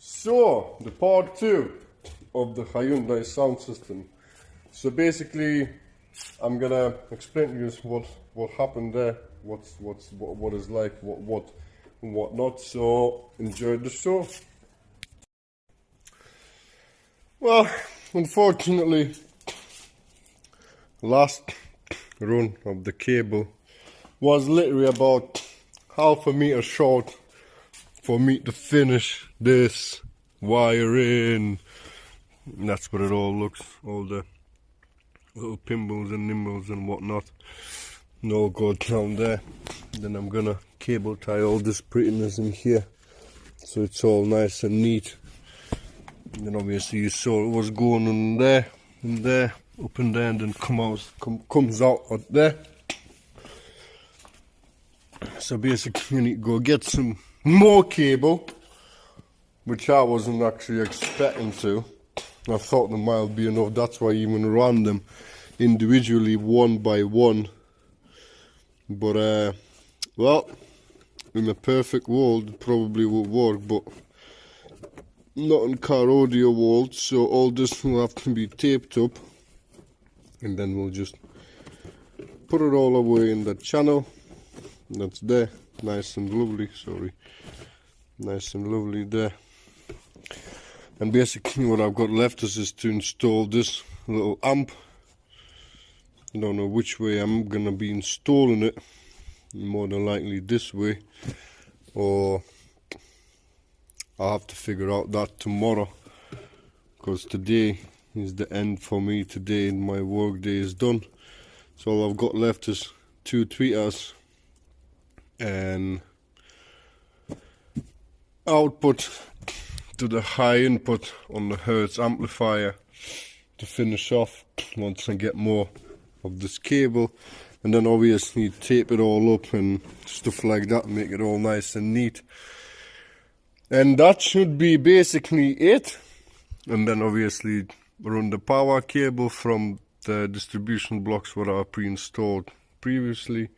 So, the part 2 of the Hyundai sound system. So basically, I'm gonna explain to you what happened there, what is like, what and what not. So enjoy the show. Well, unfortunately, last run of the cable was literally about half a meter short for me to finish this wiring. And that's what it all looks, all the little pinballs and nimbles and whatnot. And all go down there. Then I'm gonna cable tie all this prettiness in here so it's all nice and neat. And then obviously you saw it was going on there and there, up and there, and then comes out there. So basically you need to go get some more cable, which I wasn't actually expecting to. I thought there might be enough, that's why I even ran them individually one by one. But well, in a perfect world it probably would work, but not in car audio world, so all this will have to be taped up, and then we'll just put it all away in the channel. That's there, nice and lovely, sorry, nice and lovely there. And basically what I've got left is to install this little amp. I don't know which way I'm gonna be installing it, more than likely this way, or I'll have to figure out that tomorrow, because today is the end for me. Today my work day is done, so all I've got left is 2 tweeters and output to the high input on the Hertz amplifier to finish off once I get more of this cable, and then obviously tape it all up and stuff like that, make it all nice and neat. And that should be basically it. And then obviously run the power cable from the distribution blocks what I pre-installed previously,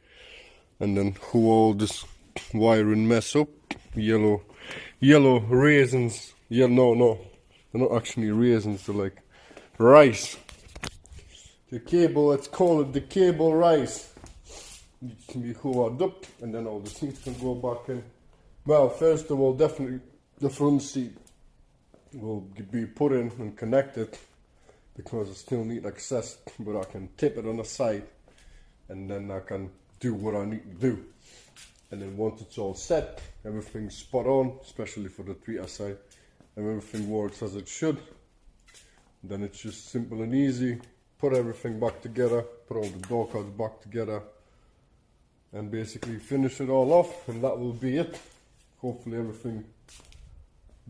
and then hook all this wiring mess up. Yellow raisins. Yeah, no, they're not actually raisins, they're like rice. The cable, let's call it the cable rice. It can be hooked up, and then all the seats can go back in. Well, first of all, definitely the front seat will be put in and connected, because I still need access, but I can tip it on the side and then I can do what I need to do. And then once it's all set, everything's spot on, especially for the tweeter side, and everything works as it should, then it's just simple and easy. Put everything back together, put all the door cards back together, and basically finish it all off, and that will be it. Hopefully everything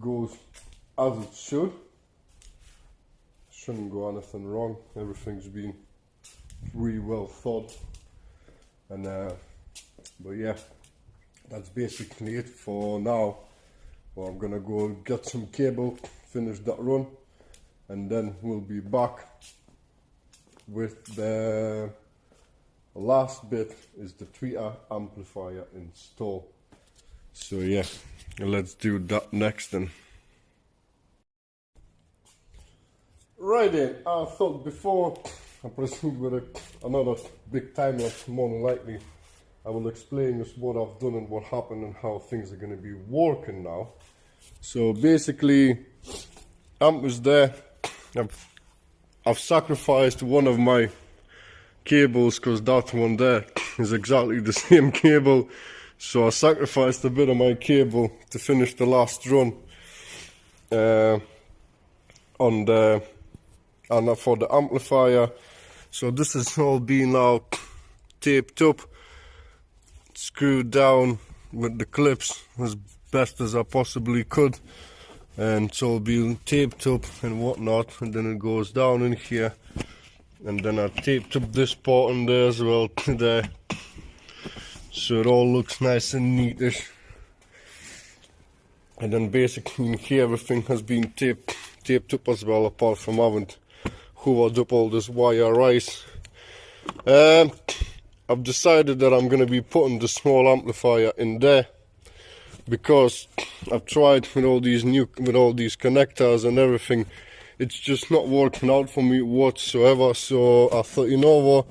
goes as it should. Shouldn't go anything wrong. Everything's been really well thought. And but yeah, that's basically it for now. Well, I'm gonna go get some cable, finish that run, and then we'll be back with the last bit is the tweeter amplifier install. So yeah, let's do that next then. Right then, I thought before I proceed with another big time lapse, more than likely I will explain just what I've done and what happened and how things are going to be working now. So basically, amp is there. I've sacrificed one of my cables because that one there is exactly the same cable. So I sacrificed a bit of my cable to finish the last run for the amplifier. So this is all being now taped up, screwed down with the clips as best as I possibly could, and it's all being taped up and whatnot, and then it goes down in here, and then I taped up this part in there as well today, so it all looks nice and neatish. And then basically in here everything has been taped up as well, apart from having hooked up all this wire rice. I've decided that I'm going to be putting the small amplifier in there, because I've tried with all these connectors and everything. It's just not working out for me whatsoever. So I thought, you know what,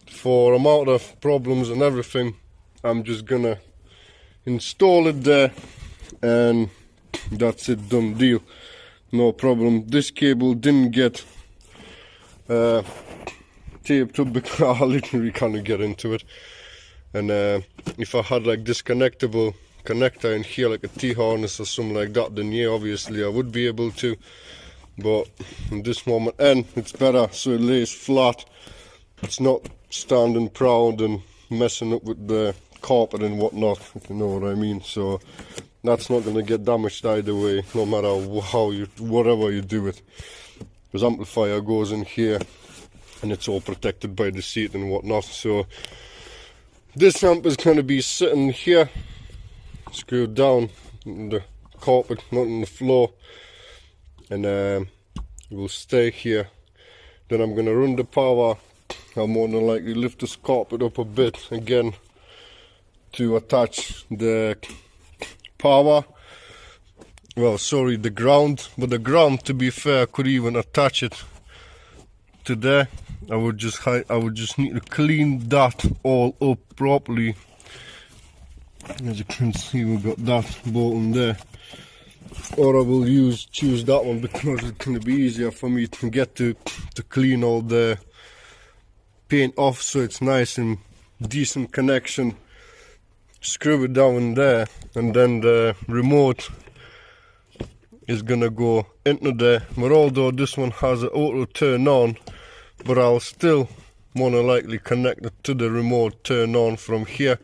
for amount of problems and everything, I'm just gonna install it there, and that's it, done deal, no problem. This cable didn't get taped up because I literally can't get into it. And if I had like this connectable connector in here, like a T-harness or something like that, then yeah, obviously I would be able to. But in this moment, and it's better so it lays flat. It's not standing proud and messing up with the carpet and whatnot, if you know what I mean. So that's not going to get damaged either way, no matter whatever you do it. Because amplifier goes in here and it's all protected by the seat and whatnot. So this amp is going to be sitting here, screwed down in the carpet, not on the floor, and it will stay here. Then I'm going to run the power. I'll more than likely lift this carpet up a bit again to attach the power, well, sorry, the ground. But the ground, to be fair, I could even attach it to there. I would just need to clean that all up properly. As you can see, we've got that button there. Or I will choose that one because it's going to be easier for me to get to clean all the paint off, so it's nice and decent connection. Screw it down in there, and then the remote is gonna go into there. But although this one has an auto turn on, but I'll still more than likely connect it to the remote turn on from here,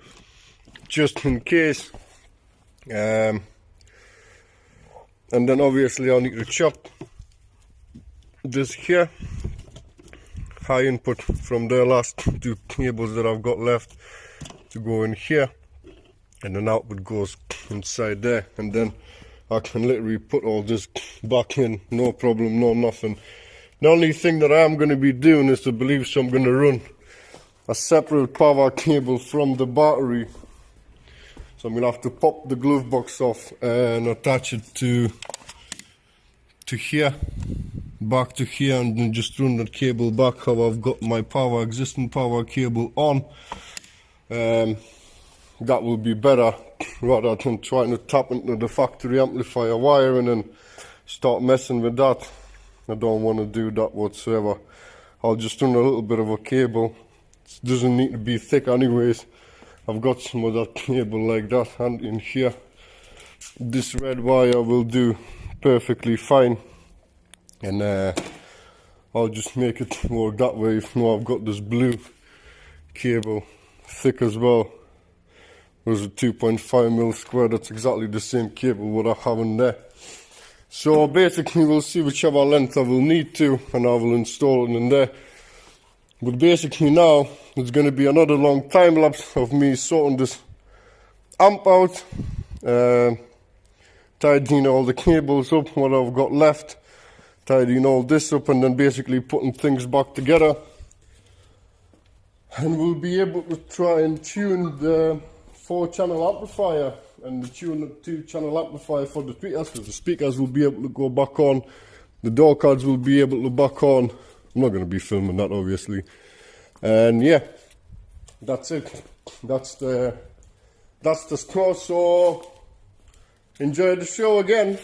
just in case. And then obviously I'll need to chop this here, high input from the last two cables that I've got left to go in here, and then output goes inside there, and then I can literally put all this back in, no problem, no nothing. The only thing that I am going to be doing is, I'm going to run a separate power cable from the battery. So I'm going to have to pop the glove box off and attach it to here, back to here, and then just run that cable back how I've got my existing power cable on. That will be better rather than trying to tap into the factory amplifier wiring and start messing with that. I don't want to do that whatsoever. I'll just run a little bit of a cable. It doesn't need to be thick anyways. I've got some of that cable like that, and in here this red wire will do perfectly fine, and I'll just make it work that way. If not, I've got this blue cable, thick as well. There's a 2.5mm square. That's exactly the same cable what I have in there. So basically we'll see whichever length I will need to, and I will install it in there. But basically now it's going to be another long time lapse of me sorting this amp out, tidying all the cables up, what I've got left, tidying all this up, and then basically putting things back together. And we'll be able to try and tune the 4-channel amplifier and tune the 2-channel amplifier for the speakers, because the speakers will be able to go back on, the door cards will be able to back on. I'm not going to be filming that obviously. And yeah, that's it. That's the score. So enjoy the show again.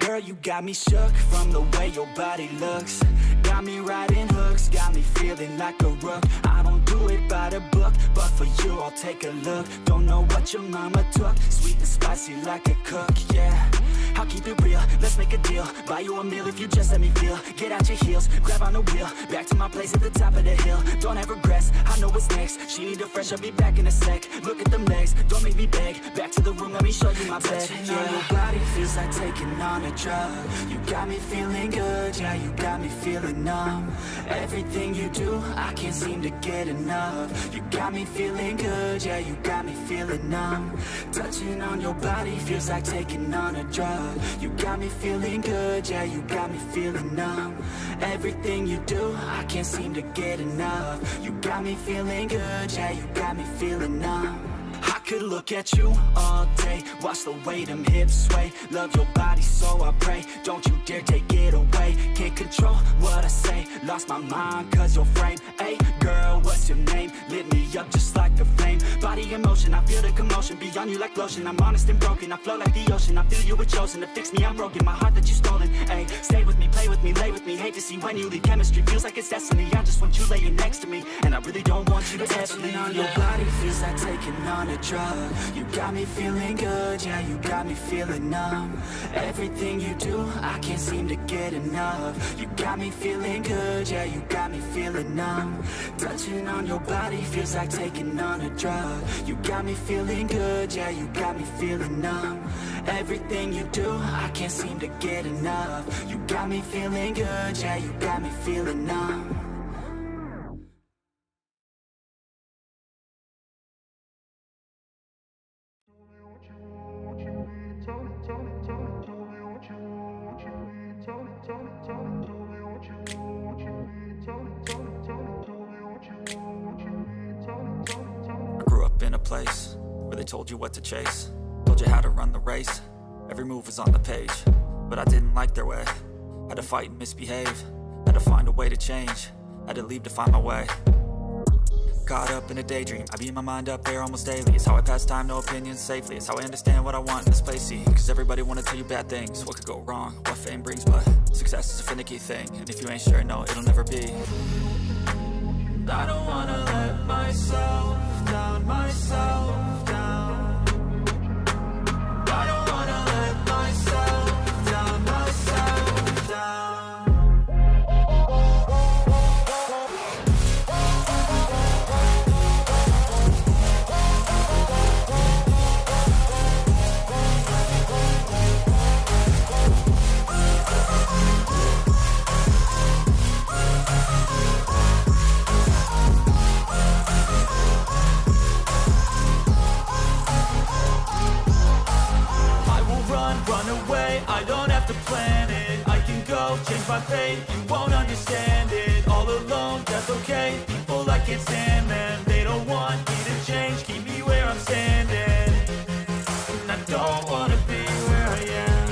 Girl, you got me shook from the way your body looks. Got me riding hooks, got me feeling like a rook. I don't do it by the book, but for you I'll take a look. Don't know what your mama took, sweet and spicy like a cook, yeah. I'll keep it real, let's make a deal. Buy you a meal if you just let me feel. Get out your heels, grab on the wheel. Back to my place at the top of the hill. Don't have regrets, I know what's next. She need a fresh, I'll be back in a sec. Look at them legs, don't make me beg. Back to the room, let me show you my bed. Touching on your body feels like taking on a drug. You got me feeling good, yeah, you got me feeling numb. Everything you do, I can't seem to get enough. You got me feeling good, yeah, you got me feeling numb. Touching on your body feels like taking on a drug. You got me feeling good, yeah, you got me feeling numb. Everything you do, I can't seem to get enough. You got me feeling good, yeah, you got me feeling numb. I could look at you all day, watch the way them hips sway. Love your body, so I pray, don't you dare take it away. Can't control what I say, lost my mind cause your frame. Hey girl, what's your name? Lit me up just like a flame. Body in motion, I feel the commotion, be on you like lotion. I'm honest and broken, I flow like the ocean. I feel you were chosen to fix me, I'm broken. My heart that you stolen, hey. Stay with me, play with me, lay with me. Hate to see when you leave, chemistry feels like it's destiny. I just want you laying next to me, and I really don't want you to ever leave. On your body feels like taking on a drug. You got me feeling good, yeah, you got me feeling numb. Everything you do, I can't seem to get enough. You got me feeling good, yeah, you got me feeling numb. Touching on your body feels like taking on a drug. You got me feeling good, yeah, you got me feeling numb. Everything you do, I can't seem to get enough. You got me feeling good, yeah, you got me feeling numb. I grew up in a place where they told you what to chase, told you how to run the race. Every move was on the page, but I didn't like their way. Had to fight and misbehave, had to find a way to change, had to leave to find my way. Caught up in a daydream, I beat my mind up there almost daily. It's how I pass time, no opinions safely. It's how I understand what I want in this place, see. Cause everybody wanna tell you bad things, what could go wrong, what fame brings. But success is a finicky thing, and if you ain't sure, no, it'll never be. I don't wanna let myself down, myself down. I don't wanna let myself down, myself down. Run away, I don't have to plan it. I can go, change my fate, you won't understand it. All alone, that's okay, people I can't stand, man. They don't want me to change, keep me where I'm standing. And I don't wanna be where I am,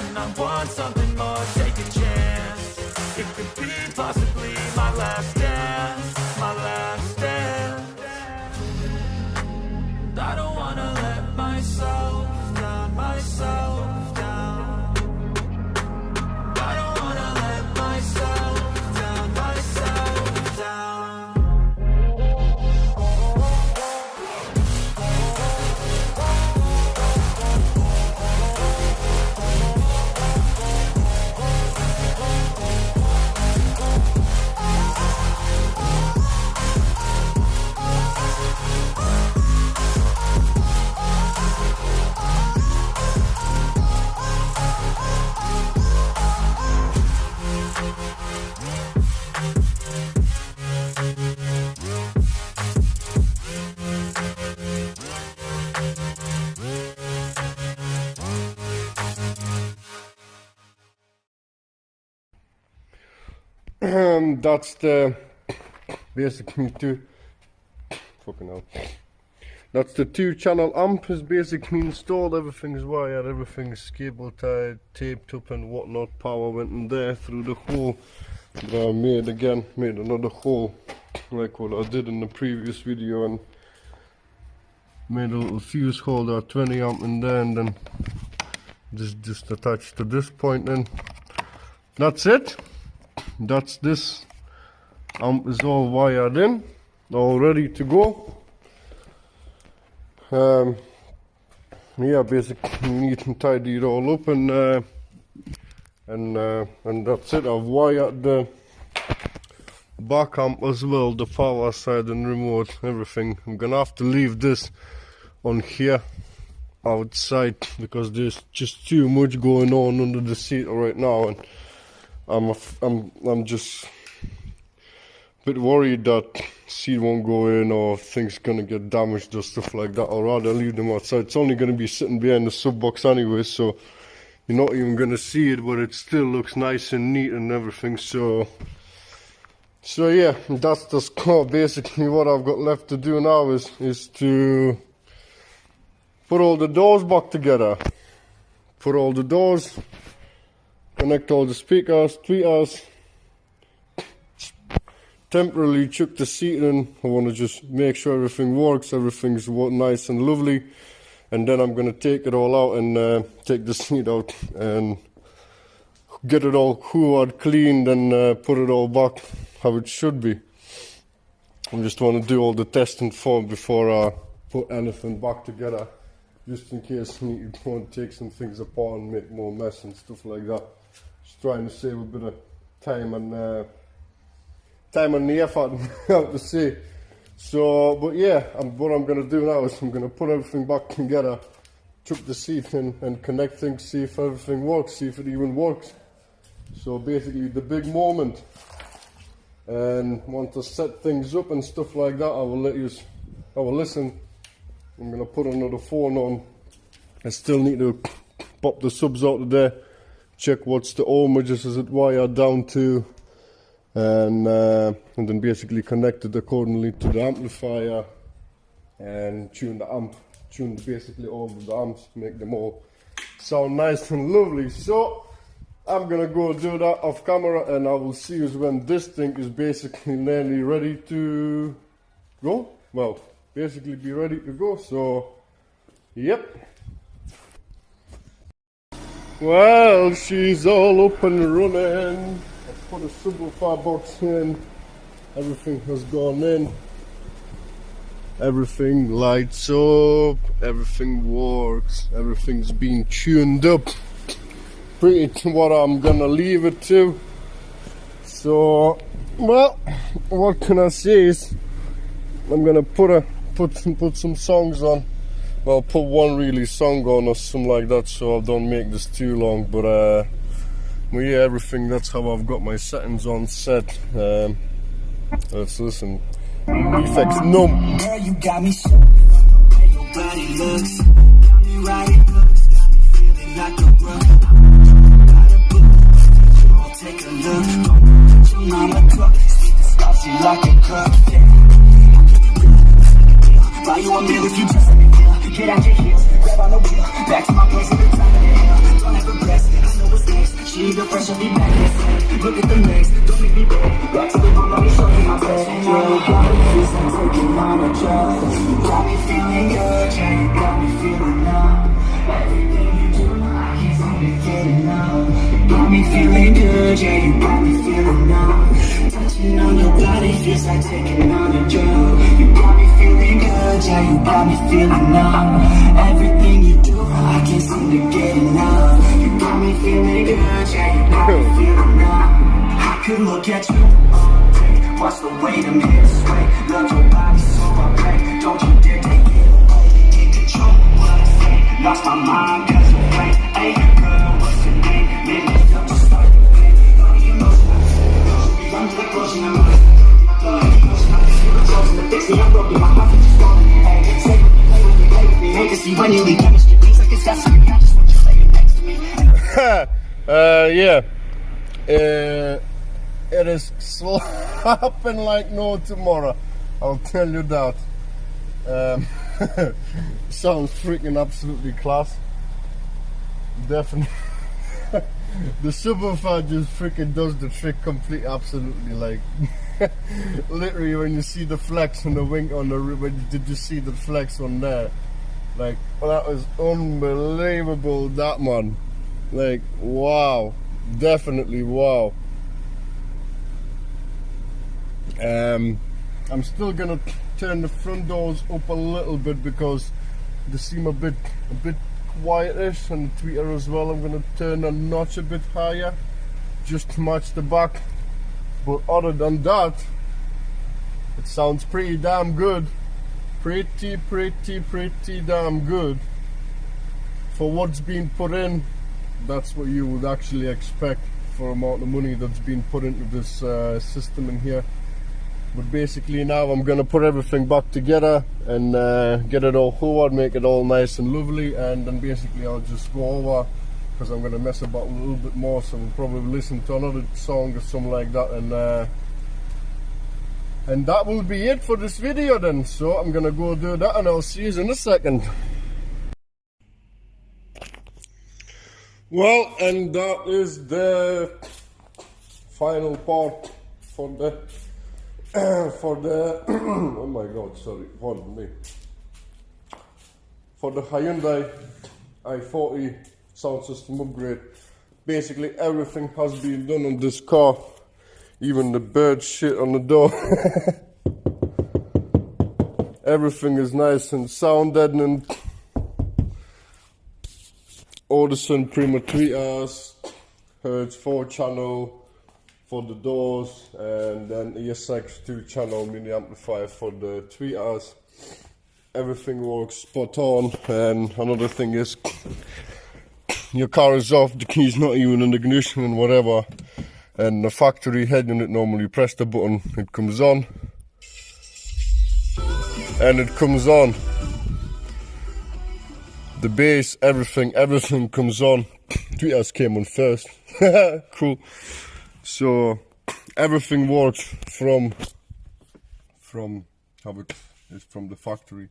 and I want something more, take a chance. It could be possibly my last dance, my last dance. And I don't wanna let myself down, myself down. I don't wanna let myself down, myself down. That's the basically two. Fucking hell. That's the 2-channel amp is basically installed. Everything's wired, everything's cable tied, taped up and whatnot. Power went in there through the hole that I made another hole like what I did in the previous video, and made a little fuse holder, 20 amp in there, and then just attached to this point. And that's it. That's this amp is all wired in, all ready to go. yeah, basically neat and tidy it all up, and that's it. I've wired the back amp as well, the power side and remote, everything. I'm gonna have to leave this on here outside because there's just too much going on under the seat right now, and I'm just a bit worried that seat won't go in or things gonna get damaged or stuff like that. I'd rather leave them outside. It's only gonna be sitting behind the sub box anyway, so you're not even gonna see it, but it still looks nice and neat and everything. So yeah, that's the car. Basically what I've got left to do now is to put all the doors back together, put all the doors, connect all the speakers, tweeters, temporarily chuck the seat in. I want to just make sure everything works, everything's nice and lovely, and then I'm going to take it all out and take the seat out and get it all hoovered, cleaned, and put it all back how it should be. I just want to do all the testing before I put anything back together, just in case you want to take some things apart and make more mess and stuff like that. Just trying to save a bit of time and the effort, how to say. So, but yeah, what I'm going to do now is I'm going to put everything back together, chuck the seat in and connect things, see if everything works, see if it even works. So basically the big moment. And once I set things up and stuff like that, I will listen. I'm going to put another phone on. I still need to pop the subs out of there, check what's the ohmages is it wired down to, and then basically connect it accordingly to the amplifier and tune the amp, tune basically all of the amps, make them all sound nice and lovely. So I'm gonna go do that off camera, and I will see you when this thing is basically nearly ready to go. Well, basically be ready to go. So yep. Well, she's all up and running. I put a subwoofer box in, everything has gone in, everything lights up, everything works, everything's been tuned up pretty to what I'm gonna leave it to. So, well, what can I say is I'm gonna put some songs on. Well, put one really song on or something like that, so I don't make this too long. But yeah, everything, that's how I've got my settings on set. Let's listen. Effects numb. Girl, you got me so your body looks, got me riding looks, got me feeling like a rug. Take a look, your mama cook, spicy like a cup. Buy you a meal if you just let me feel. Get out your heels, grab on the wheel, back to my place at the top of the hill. Don't ever rest, I know what's next. She need the fresh, I'll be back next. Look at the legs, don't make me beg. Back to the room, let me show you my best. And now you got me feeling, taking on a drug. You got me feeling good, yeah, you got me feeling numb. Everything you do, I can't seem to get enough. You got me feeling good, yeah, you got me feeling numb. Touching on your body feels like taking on a drug. You got me feeling good, yeah, you got me feeling numb. Everything you do, I can't seem to get enough. You got me feeling good, yeah, you got me feeling numb. I could look at you all day, watch the way them hips sway. Love your body so I pray, don't you dare take it away. Can't control what I say, lost my mind cause you play. Hey girl, what's your name? Maybe I'm just starting to play. All the emotions, run to the close and I'm running. I'm broken, my heart is strong. Hey, say with me, play with me, play with me. Hate to see when you leave chemistry. Things like it's destiny. I just want you laying next to me. Yeah. It is slapping like no tomorrow. I'll tell you that. Sounds freaking absolutely class. Definitely. The subwoofer just freaking does the trick completely, absolutely. Like, literally, when you see the flex on the wing on the when did you see the flex on there? Like, that was unbelievable. That man, like, wow, definitely wow. I'm still gonna turn the front doors up a little bit because they seem a bit quietish, and the tweeter as well. I'm going to turn the notch a bit higher just to match the back. But other than that, it sounds pretty damn good. Pretty damn good. For what's been put in, that's what you would actually expect for the amount of money that's been put into this system in here. But basically now I'm going to put everything back together and get it all forward, make it all nice and lovely, and then basically I'll just go over, because I'm going to mess about a little bit more, so we'll probably listen to another song or something like that, and that will be it for this video then. So I'm going to go do that, and I'll see you in a second. Well, and that is the final part for the oh my god, sorry, pardon me, for the Hyundai i40 sound system upgrade. Basically everything has been done on this car, even the bird shit on the door. Everything is nice and sound deadening. Audison Prima tweeters, Hertz 4 channel for the doors, and then ESX 2 channel mini amplifier for the tweeters. Everything works spot on. And another thing is, your car is off, the key's not even in the ignition and whatever, and the factory head unit, normally you press the button, it comes on, and it comes on. The bass, everything comes on. Tweeters came on first. Cool. So everything works from how it is from the factory.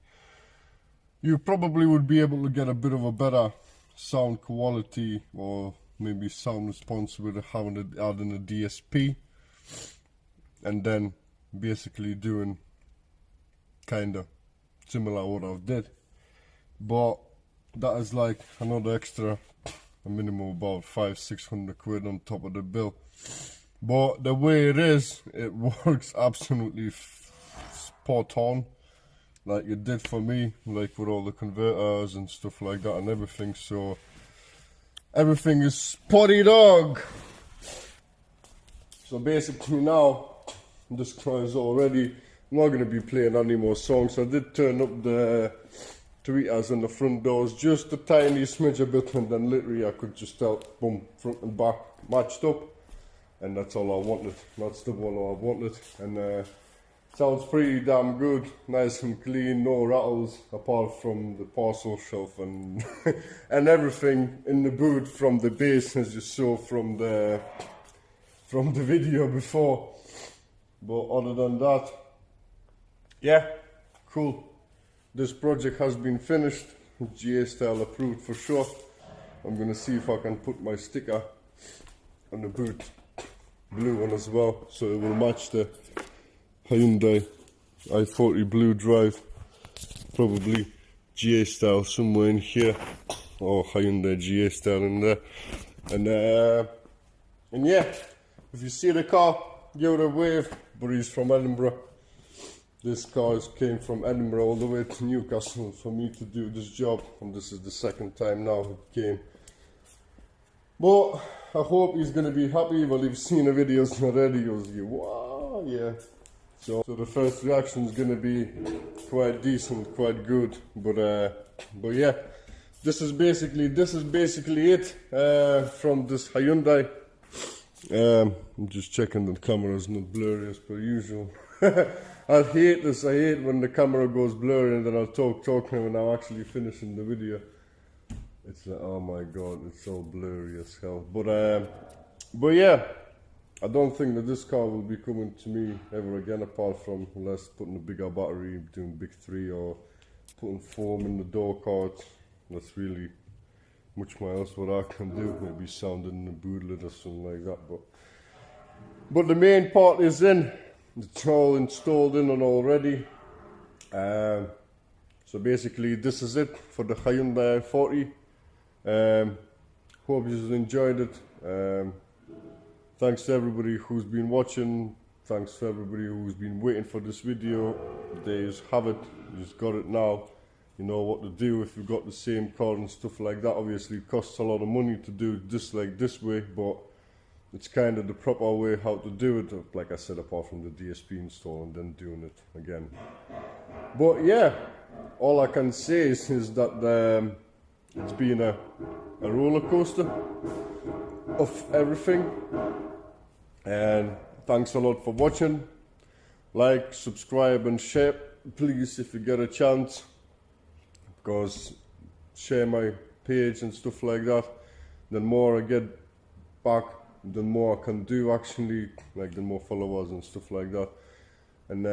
You probably would be able to get a bit of a better sound quality, or maybe sound response with having it adding a DSP, and then basically doing kinda similar what I did. But that is like another extra, a minimum about 500-600 quid on top of the bill. But the way it is, it works absolutely spot on, like it did for me, like with all the converters and stuff like that and everything. So everything is spotty dog. So basically now this car is all ready. I'm not going to be playing any more songs. I did turn up the tweeters on the front doors just a tiny smidge a bit, and then literally I could just tell, boom, front and back matched up, and that's all I wanted. That's the one I wanted, and sounds pretty damn good, nice and clean, no rattles apart from the parcel shelf and and everything in the boot from the bass, as you saw from the video before. But other than that, yeah, cool. This project has been finished, GA style approved for sure. I'm gonna see if I can put my sticker on the boot, blue one as well, so it will match the Hyundai i40 blue drive. Probably GA style somewhere in here, or Hyundai GA style in there. And yeah, if you see the car, give it a wave. But he's from Edinburgh. This car came from Edinburgh all the way to Newcastle for me to do this job, and this is the second time now it came. But I hope he's going to be happy. Well, you've seen the videos already. He was like, wow, yeah. So the first reaction is going to be quite decent, quite good. But yeah, this is basically it from this Hyundai. I'm just checking the camera's not blurry as per usual. I hate this. I hate when the camera goes blurry and then I'll talking when I'm actually finishing the video. It's like, oh my god, it's so blurry as hell. But yeah, I don't think that this car will be coming to me ever again, apart from unless putting a bigger battery, doing big 3, or putting foam in the door cards. That's really much more else what I can do. Maybe sounding in the boot lid or something like that. But the main part is in. It's all installed in and already. So basically this is it for the Hyundai i40. Hope you enjoyed it. Thanks to everybody who's been watching. Thanks to everybody who's been waiting for this video. There you have it. You just got it now. you know what to do if you've got the same car and stuff like that. Obviously it costs a lot of money to do this like this way, but it's kind of the proper way how to do it, like I said, apart from the DSP install and then doing it again. But yeah, all I can say is that it's been a roller coaster of everything, and thanks a lot for watching. Like, subscribe and share please if you get a chance, because share my page and stuff like that. The more I get back, the more I can do actually, like the more followers and stuff like that. And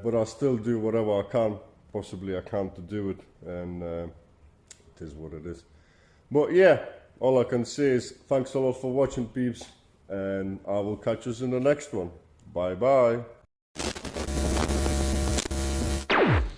but I still do whatever I can, possibly I can't to do it, and it is what it is. But yeah, all I can say is thanks a lot for watching, peeps, and I will catch us in the next one. Bye bye.